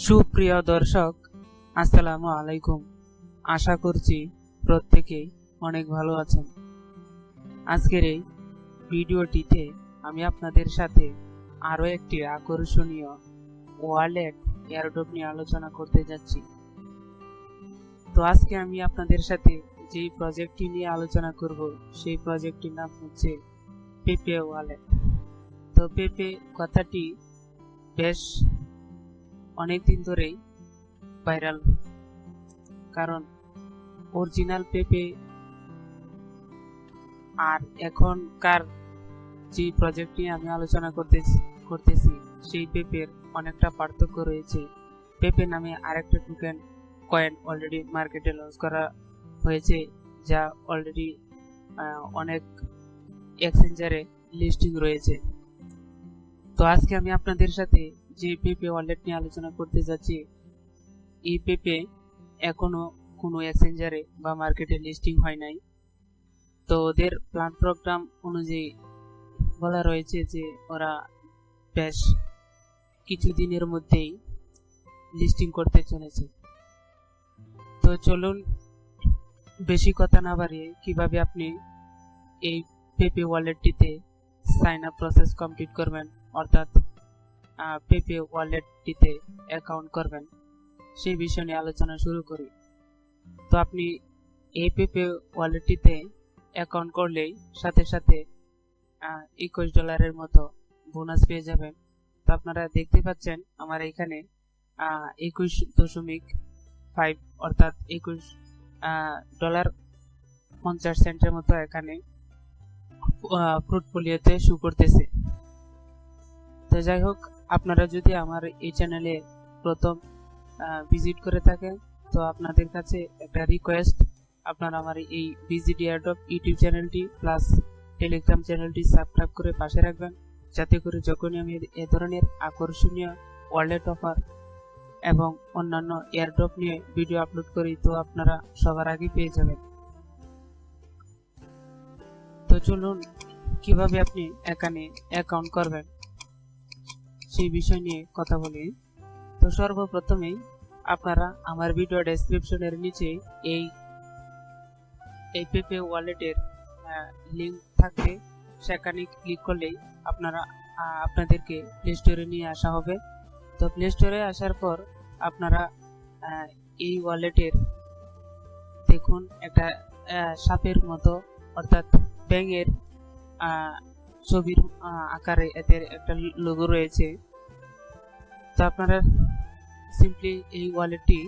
সুপ্রিয় দর্শক, আসসালামু আলাইকুম। আশা করছি প্রত্যেকেই অনেক ভালো আছেন। আজকের এই ভিডিওটিতে আমি আপনাদের সাথে আরও একটি আকর্ষণীয় ওয়ালেট এয়ারড্রপ নিয়ে আলোচনা করতে যাচ্ছি। তো আজকে আমি আপনাদের সাথে যেই প্রজেক্টটি নিয়ে আলোচনা করব সেই প্রজেক্টটির নাম হচ্ছে পেপে ওয়ালেট। তো পেপে কথাটি বেশ অনেকদিন ধরেই ভাইরাল, কারণ অরিজিনাল পেপে আর এখনকার যে প্রজেক্ট নিয়ে আমি আলোচনা করতেছি সেই পেপের অনেকটা পার্থক্য রয়েছে। পেপে নামে আরেকটা টোকেন কয়েন অলরেডি মার্কেটে লঞ্চ করা হয়েছে, যা অলরেডি অনেক এক্সচেঞ্জারে লিস্টিং রয়েছে। তো আজকে আমি আপনাদের সাথে যে পেপে ওয়ালেট নিয়ে আলোচনা করতে যাচ্ছি, এই পেপে এখনো কোনো এক্সচেঞ্জারে বা মার্কেটে লিস্টিং হয় নাই। তো ওদের প্ল্যান প্রোগ্রাম অনুযায়ী বলা রয়েছে যে ওরা বেশ কিছুদিনের মধ্যেই লিস্টিং করতে চলেছে। তো চলুন বেশি কথা না বাড়িয়ে কিভাবে আপনি এই পেপে ওয়ালেটটিতে সাইন আপ প্রসেস কমপ্লিট করবেন, অর্থাৎ পেপে ওয়ালেটটিতে অ্যাকাউন্ট করবেন, সেই বিষয় নিয়ে আলোচনা শুরু করি। তো আপনি এই পেপে ওয়ালেটটিতে অ্যাকাউন্ট করলেই সাথে সাথে $21 মতো বোনাস পেয়ে যাবেন। তো আপনারা দেখতে পাচ্ছেন আমার এখানে 21.5 অর্থাৎ $21.50 মতো এখানে পোর্টফোলিওতে শো করতেছে। তো যাই হোক, আপনারা যদি আমার এই চ্যানেলে প্রথম ভিজিট করে থাকেন, তো আপনাদের কাছে একটা রিকোয়েস্ট, আপনারা আমার এই ভিজিট এয়ারড্রপ ইউটিউব চ্যানেলটি প্লাস টেলিগ্রাম চ্যানেলটি সাবস্ক্রাইব করে পাশে রাখবেন, যাতে করে যখনই আমি এ ধরনের আকর্ষণীয় ওয়ালেট অফার এবং অন্যান্য এয়ারড্রপ নিয়ে ভিডিও আপলোড করি, তো আপনারা সবার আগে পেয়ে যাবেন। তো চলুন কিভাবে আপনি এখানে অ্যাকাউন্ট করবেন সেই বিষয় নিয়ে কথা বলি। তো সর্বপ্রথমেই আপনারা আমার ভিডিও ডেসক্রিপশনের নিচে এই পেপে ওয়ালেটের লিঙ্ক থাকবে, সেখানে ক্লিক করলেই আপনাদেরকে প্লে স্টোরে নিয়ে আসা হবে। তো প্লে স্টোরে আসার পর আপনারা এই ওয়ালেটের দেখুন একটা সাপের মতো অর্থাৎ ব্যাঙের ছবির আকারে এদের একটা লোগো রয়েছে। তো আপনারা সিম্পলি এই ওয়ালেটটি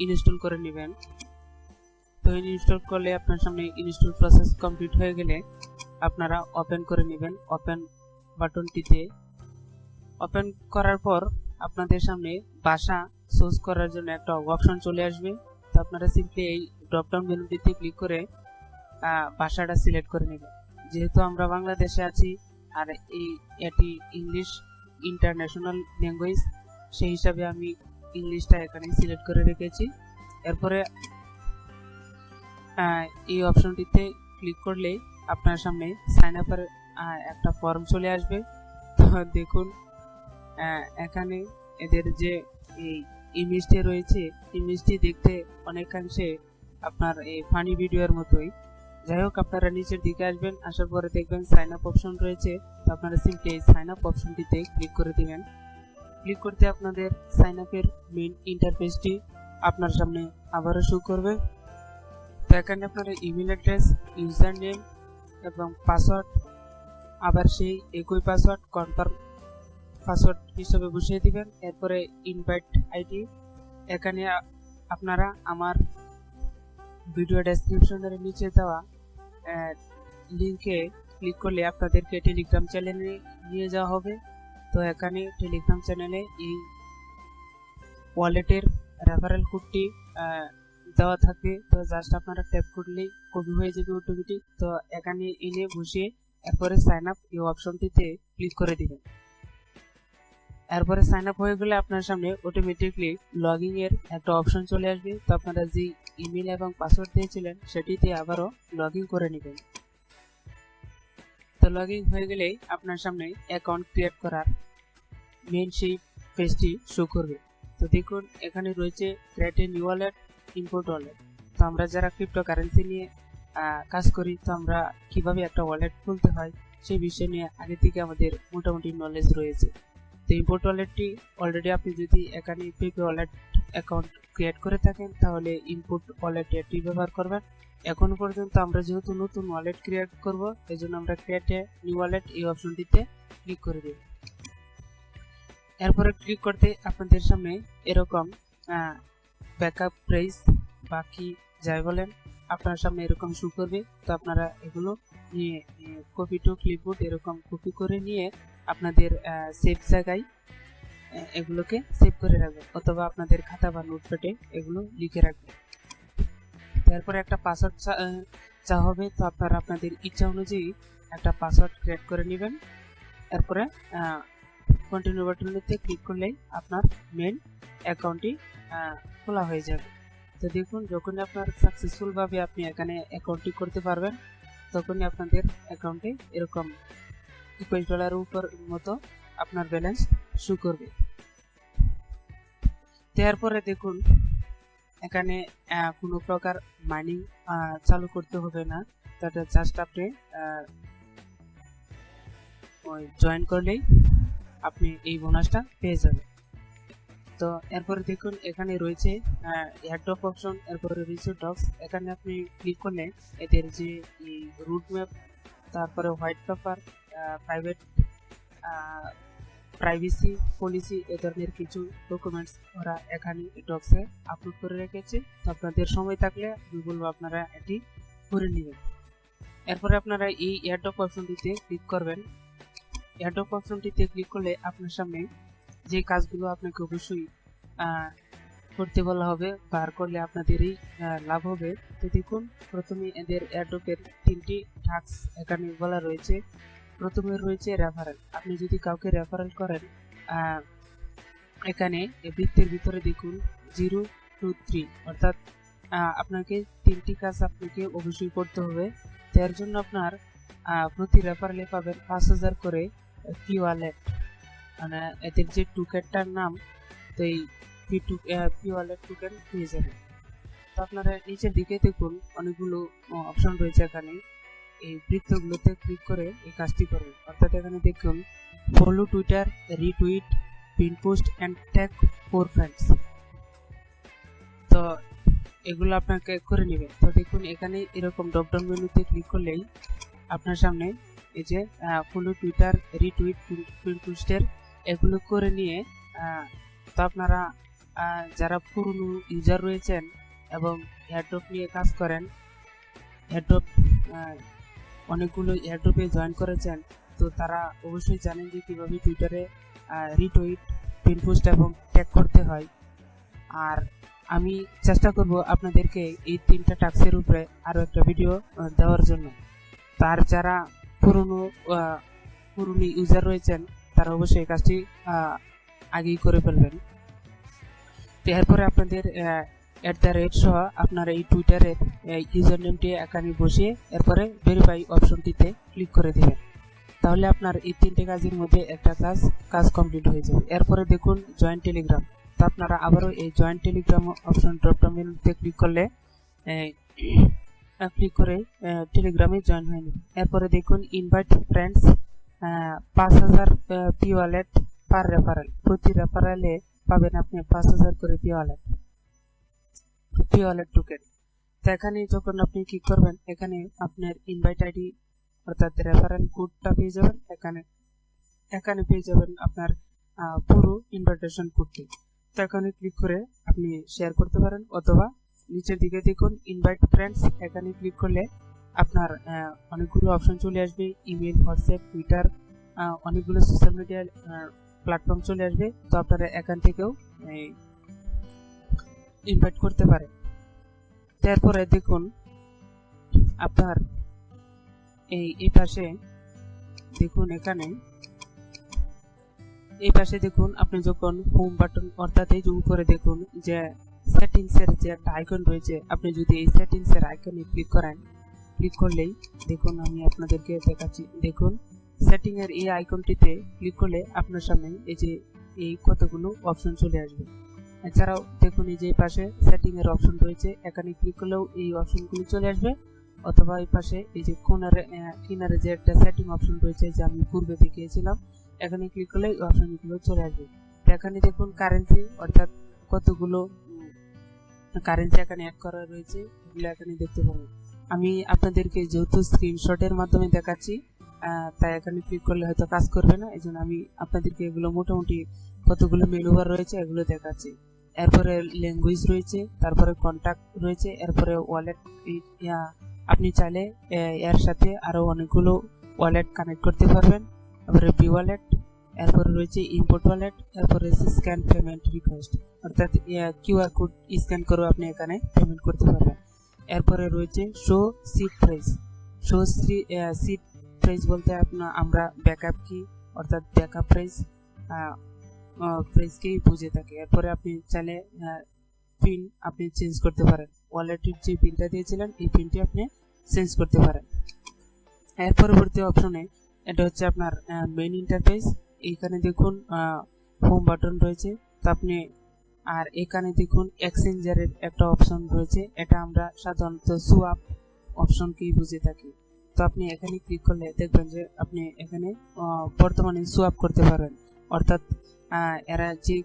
ইনস্টল করে নেবেন। তো ইনস্টল করলে আপনার সামনে ইনস্টল প্রসেস কমপ্লিট হয়ে গেলে আপনারা ওপেন করে নেবেন। ওপেন বাটনটিতে ওপেন করার পর আপনাদের সামনে ভাষা চুজ করার জন্য একটা অপশন চলে আসবে। তো আপনারা সিম্পলি এই ড্রপ ডাউন মেনুটিতে ক্লিক করে ভাষাটা সিলেক্ট করে নেবেন। যেহেতু আমরা বাংলাদেশে আছি আর এটি ইংলিশ ইন্টারন্যাশনাল ল্যাঙ্গুয়েজ, সেই হিসাবে আমি ইংলিশটা এখানে সিলেক্ট করে রেখেছি। এরপরে এই অপশনটিতে ক্লিক করলে আপনার সামনে সাইন আপের একটা ফর্ম চলে আসবে। তো দেখুন এখানে এদের যে এই ইমেজটি রয়েছে, ইমেজটি দেখতে অনেকাংশে আপনার এই ফানি ভিডিওর মতোই। যাই হোক, আপনারা নিচের দিকে আসবেন, আসার পরে দেখবেন সাইন আপ অপশন রয়েছে। তো আপনারা সিম্পলি এই সাইন আপ অপশনটিতে ক্লিক করে দিবেন। ক্লিক করতে আপনাদের সাইন আপের মেইন ইন্টারফেসটি আপনার সামনে আবারও শো করবে। তো এখানে আপনারা ইমেল অ্যাড্রেস, ইউজার নেম এবং পাসওয়ার্ড আবার সেই একই পাসওয়ার্ড কনফার্ম পাসওয়ার্ড হিসেবে বসিয়ে দিবেন। এরপরে ইনভাইট আইডি, এখানে আপনারা আমার ভিডিও ডেসক্রিপশনের নিচে দেওয়া লিঙ্কে ক্লিক করলে আপনাদেরকে টেলিগ্রাম চ্যানেলে নিয়ে যাওয়া হবে। তো এখানে টেলিগ্রাম চ্যানেলে এই ওয়ালেটের রেফারেল কোডটি দেওয়া থাকবে। তো জাস্ট আপনারা ট্যাপ করলেই কপি হয়ে যাবে অটোমেটিক। তো এখানে এনে বসিয়ে এরপরে সাইন আপ এই অপশনটিতে ক্লিক করে দিবেন। এরপরে সাইন আপ হয়ে গেলে আপনার সামনে অটোমেটিকলি লগইন এর একটা অপশন চলে আসবে। তো আপনারা যে ইমেল এবং পাসওয়ার্ড দিয়েছিলেন সেটিতে আবারও লগইন করে নেবেন। তো লগইন হয়ে গেলেই আপনার সামনে অ্যাকাউন্ট ক্রিয়েট করার মেইন সেই পেজটি শো করবে। তো তো দেখুন এখানে রয়েছে create a new wallet, import wallet. তো আমরা যারা ক্রিপ্টোকারেন্সি নিয়ে কাজ করি, তো আমরা কিভাবে একটা ওয়ালেট খুলতে হয় সেই বিষয় নিয়ে আগে থেকে আমাদের মোটামুটি নলেজ রয়েছে। তো ইম্পোর্ট ওয়ালেটটি অলরেডি আপনি যদি এখানে পেপে ওয়ালেট অ্যাকাউন্ট ক্রিয়েট করে থাকেন তাহলে ইম্পোর্ট ওয়ালেট এটি ব্যবহার করবেন। এখন পর্যন্ত আমরা যেহেতু নতুন ওয়ালেট ক্রিয়েট করব, এজন্য আমরা ক্রিয়েট এ নিউ ওয়ালেট এই অপশনটিতে ক্লিক করে দেব। এরপরে ক্লিক করতে আপনাদের সামনে এরকম ব্যাকআপ প্রাইস বাকি যাই বলেন আপনার সামনে এরকম শো করবে। তো আপনারা এগুলো নিয়ে কপি টু ক্লিপবোর্ড এরকম কপি করে নিয়ে আপনাদের সেভ জায়গায় এগুলোকে সেভ করে রাখবেন, অথবা আপনাদের খাতা বা নোটপ্যাডে এগুলো লিখে রাখবেন। তারপরে একটা পাসওয়ার্ড চা হবে, তো আপনারা আপনাদের ইচ্ছা অনুযায়ী একটা পাসওয়ার্ড ক্রিয়েট করে নেবেন। এরপরে কন্টিনিউ বাটনটিতে ক্লিক করলেই আপনার মেইন অ্যাকাউন্টটি খোলা হয়ে যাবে। তো দেখুন যখন আপনার সাকসেসফুল ভাবে আপনি এখানে অ্যাকাউন্টটি করতে পারবেন, তখনই আপনাদের অ্যাকাউন্টে এরকম $20 উপর মতো আপনার ব্যালেন্স শো করবে। তারপরে দেখুন এখানে কোনো প্রকার মাইনিং চালু করতে হবে না, তাতে জাস্ট আপনি জয়েন করলেই আপনি এই বোনাসটা পেয়ে যাবেন। তো এরপরে দেখুন এখানে রয়েছে এয়ারড্রপ অপশন, এরপরে রয়েছে ডক্স। এখানে আপনি ক্লিক করলে এদের যে রুট ম্যাপ, তারপরে হোয়াইট পেপার, প্রাইভেসি পলিসি এ ধরনের কিছু ডকুমেন্টস ওরা এখানে ডক্সে আপলোড করে রেখেছে। তো আপনাদের সময় থাকলে আমি বলবো আপনারা এটি করে নেবেন। এরপরে আপনারা এই এয়ারড্রপ অপশনটিতে ক্লিক করবেন। এয়ারড্রপ অপশনটিতে ক্লিক করলে আপনার সামনে যে কাজগুলো আপনাকে অবশ্যই করতে বলা হবে, বার করলে আপনাদেরই লাভ হবে। তো দেখুন প্রথমে এদের এয়ারড্রপের 3টি টাস্ক এখানে বলা রয়েছে। প্রথমে রয়েছে রেফারেল। আপনি যদি কাউকে রেফারেল করেন, এখানে বৃত্তের ভিতরে দেখুন 0 2 3, অর্থাৎ আপনাকে 3টি কাজ আপনাকে অবশ্যই করতে হবে। তার জন্য আপনার প্রতি রেফারেলে পাবেন 5000 করে ফি ওয়ালেট, মানে এদের যে টোকেনটার নাম, তো এই ফি ওয়ালেট টোকেন পেয়ে যাবেন। তো আপনারা নিচের দিকে দেখুন অনেকগুলো অপশন রয়েছে। এখানে এই বৃত্তগুলোতে ক্লিক করে এই কাজটি করবেন, অর্থাৎ এখানে দেখুন follow Twitter, retweet, pin post and tag 4 friends. তো এগুলো আপনাকে করে নেবেন। তো দেখুন এখানে এরকম ড্রপডাউন মেনুতে ক্লিক করলেই আপনার সামনে এই যে ফলো টুইটার, রিটুইট, পিন পোস্টের এগুলো করে নিয়ে, তো আপনারা যারা পুরনো ইউজার রয়েছেন এবং এয়ারড্রপ নিয়ে কাজ করেন, এয়ারড্রপ অনেকগুলো এয়ারড্রপে জয়েন করেছেন, তো তারা অবশ্যই জানেন যে কীভাবে টুইটারে রিটুইট, পিন পোস্ট এবং ট্যাগ করতে হয়। আর আমি চেষ্টা করব আপনাদেরকে এই 3টা টাস্কের উপরে আরও একটা ভিডিও দেওয়ার জন্য। তার যারা পুরনো ইউজার রয়েছেন তারা অবশ্যই এই কাজটি আগেই করে ফেলবেন। তো এরপরে আপনাদের @ সহ আপনারা এই টুইটারের ইউজার নেমটি এখানে বসিয়ে এরপরে ভেরিফাই অপশনটিতে ক্লিক করে দেবেন। তাহলে আপনার এই 3টে কাজের মধ্যে একটা কাজ কমপ্লিট হয়ে যাবে। এরপরে দেখুন জয়েন টেলিগ্রাম। তো আপনারা আবারও এই জয়েন টেলিগ্রাম অপশন ড্রপডাউন মেনুতে ক্লিক করে টেলিগ্রামে জয়েন হয়ে নেবেন। এরপরে দেখুন ইনভাইট ফ্রেন্ডস, 5000 পি ওয়ালেট পার রেফারেল। প্রতি রেফারেলে পাবেন আপনি 5000 করে পি ওয়ালেট টোকেন। তো এখানে যখন আপনি ক্লিক করবেন, এখানে আপনার ইনভাইট আইডি অর্থাৎ রেফারেল কোডটা পেয়ে যাবেন। এখানে পেয়ে যাবেন আপনার পুরো ইনভাইটেশন কোডটি। তো এখানে ক্লিক করে আপনি শেয়ার করতে পারেন, অথবা নিচের দিকে দেখুন ইনভাইট ফ্রেন্ডস, এখানে ক্লিক করলে আপনার অনেকগুলো অপশন চলে আসবে। ইমেল, হোয়াটসঅ্যাপ, টুইটার, অনেকগুলো সোশ্যাল মিডিয়া প্ল্যাটফর্ম চলে আসবে। তো আপনারা এখান থেকেও ইনভাইট করতে পারেন। তারপরে দেখুন আপনার এই পাশে দেখুন, এখানে এই পাশে দেখুন আপনি যখন হোম বাটন অর্থাৎ এই যে উপরে দেখুন যে সেটিংসের যে একটা আইকন রয়েছে, আপনি যদি এই সেটিংসের আইকনে ক্লিক করলেই দেখুন আমি আপনাদেরকে দেখাচ্ছি। দেখুন সেটিং এর এই আইকনটিতে ক্লিক করলে আপনার সামনে এই যে এই কতগুলো অপশন চলে আসবে। এছাড়াও দেখুন এই যে পাশে সেটিং এর অপশন রয়েছে, এখানে ক্লিক করলেও এই অপশনগুলো চলে আসবে, অথবা এই পাশে এই যে কিনারে যে একটা সেটিং অপশন রয়েছে যে আমি পূর্বে দেখিয়েছিলাম, এখানে ক্লিক করলে এই অপশনগুলো চলে আসবে। তো এখানে দেখুন কারেন্সি, অর্থাৎ কতগুলো কারেন্সি এখানে অ্যাড করা রয়েছে, এগুলো এখানে দেখতে পাবেন। আমি আপনাদেরকে যেহেতু স্ক্রিনশটের মাধ্যমে দেখাচ্ছি, তাই এখানে ক্লিক করলে হয়তো কাজ করবে না, এই জন্য আমি আপনাদেরকে এগুলো মোটামুটি কতগুলো মেনু বার রয়েছে এগুলো দেখাচ্ছি। এরপরে ল্যাঙ্গুয়েজ রয়েছে, তারপরে কন্ট্যাক্ট রয়েছে, এরপরে ওয়ালেট, আপনি চাইলে এর সাথে আরো অনেকগুলো ওয়ালেট কানেক্ট করতে পারবেন। তারপরে বি ওয়ালেট, এরপরে রয়েছে ইম্পোর্ট ওয়ালেট, এরপরে রয়েছে স্ক্যান পেমেন্ট রিকোয়েস্ট, অর্থাৎ কিউআর কোড স্ক্যান করে আপনি এখানে পেমেন্ট করতে পারবেন। এরপরে রয়েছে show seed phrase. Show seed phrase বলতে আমরা ব্যাকআপ কি, অর্থাৎ ব্যাকআপ প্রাইসকেই বুঝে থাকি। এরপরে আপনি চাইলে পিন আপনি চেঞ্জ করতে পারেন, ওয়ালেটের যে পিনটা দিয়েছিলেন এই পিনটি আপনি চেঞ্জ করতে পারেন। এর পরবর্তী অপশনে এটা হচ্ছে আপনার মেইন ইন্টারফেস। এইখানে দেখুন হোম বাটন রয়েছে, তো আপনি আর এখানে দেখুন এক্সচেঞ্জারের একটা অপশন রয়েছে, এটা আমরা সাধারণত সুয়াপ অপশনকেই বুঝে থাকি। তো আপনি এখানে ক্লিক করলে দেখবেন যে আপনি এখানে বর্তমানে সুয়াপ করতে পারবেন, অর্থাৎ এরা যে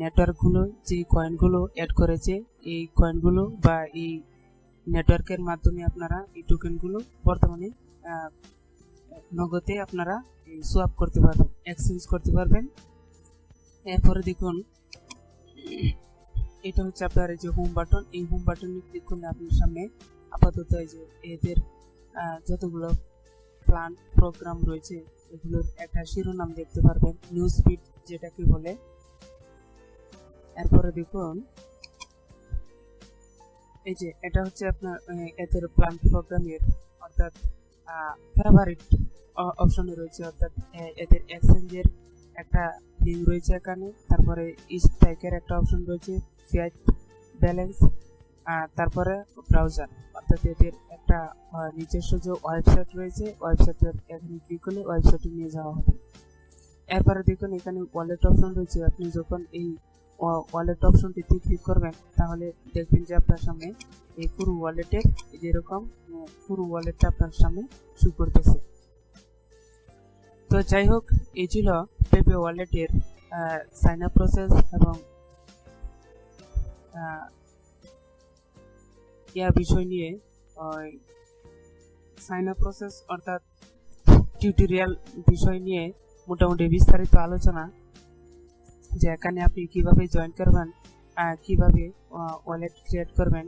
নেটওয়ার্কগুলো যে কয়েনগুলো অ্যাড করেছে, এই কয়েনগুলো বা এই নেটওয়ার্কের মাধ্যমে আপনারা এই টোকেনগুলো বর্তমানে নগদে আপনারা সোয়াপ করতে পারবেন, এক্সচেঞ্জ করতে পারবেন। এরপরে দেখুন এটা হচ্ছে আপনার এই যে হোম বাটন, এই হোম বাটনে ক্লিক করলে আপনার সামনে আপাতত এই যে এদের যতগুলো প্ল্যান প্রোগ্রাম রয়েছে এগুলোর একটা শিরোনাম দেখতে পারবেন, নিউজ ফিড যেটাকে বলে। এরপরে দেখুন এই যে এটা হচ্ছে আপনার এদের প্ল্যান প্রোগ্রামের অর্থাৎ ফেভারিট অপশনে রয়েছে, অর্থাৎ এদের এক্সচেঞ্জের একটা লিঙ্ক রয়েছে এখানে, তারপরে স্ট্রাইকের একটা অপশন রয়েছে, ফিয়াট ব্যালেন্স, তারপরে ব্রাউজার, অর্থাৎ এদের একটা নিজস্ব যে ওয়েবসাইট রয়েছে, ওয়েবসাইটের এখানে ক্লিক করলে ওয়েবসাইটে নিয়ে যাওয়া হবে। এরপরে দেখুন এখানে ওয়ালেট অপশন রয়েছে, আপনি যখন এই ওয়ালেট অপশনটিতে ক্লিক করবেন তাহলে দেখবেন যে আপনার সামনে এই পুরো ওয়ালেটের যেরকম পুরো ওয়ালেটটা আপনার সামনে শো করতেছে। তো যাই হোক, এই ছিল পেপে ওয়ালেটের সাইন আপ প্রসেস এবং বিষয় নিয়ে সাইন আপ প্রসেস অর্থাৎ টিউটোরিয়াল বিষয় নিয়ে মোটামুটি বিস্তারিত আলোচনা, যে এখানে আপনি কিভাবে জয়েন করবেন, কিভাবে ওয়ালেট ক্রিয়েট করবেন,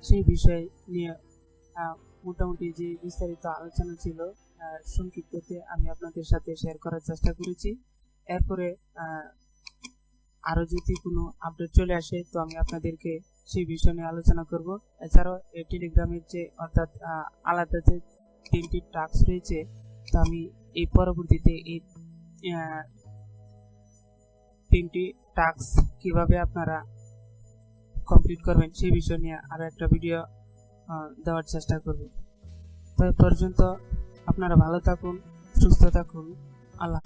সেই বিষয় নিয়ে মোটামুটি যে বিস্তারিত আলোচনা ছিল সংক্ষিপ্ততে আমি আপনাদের সাথে শেয়ার করার চেষ্টা করেছি। এরপরে আরো যদি কোনো আপডেট চলে আসে তো আমি আপনাদেরকে সেই বিষয় নিয়ে আলোচনা করব। এছাড়াও টেলিগ্রামের যে অর্থাৎ আলাদা যে 3টি টাস্ক রয়েছে, তো আমি এই পরবর্তীতে এই 3টি টাস্ক কিভাবে আপনারা কমপ্লিট করবেন সেই বিষয় নিয়ে আরো একটা ভিডিও দেওয়ার চেষ্টা করব। তো এই পর্যন্ত আপনারা ভালো থাকুন, সুস্থ থাকুন, আল্লাহ।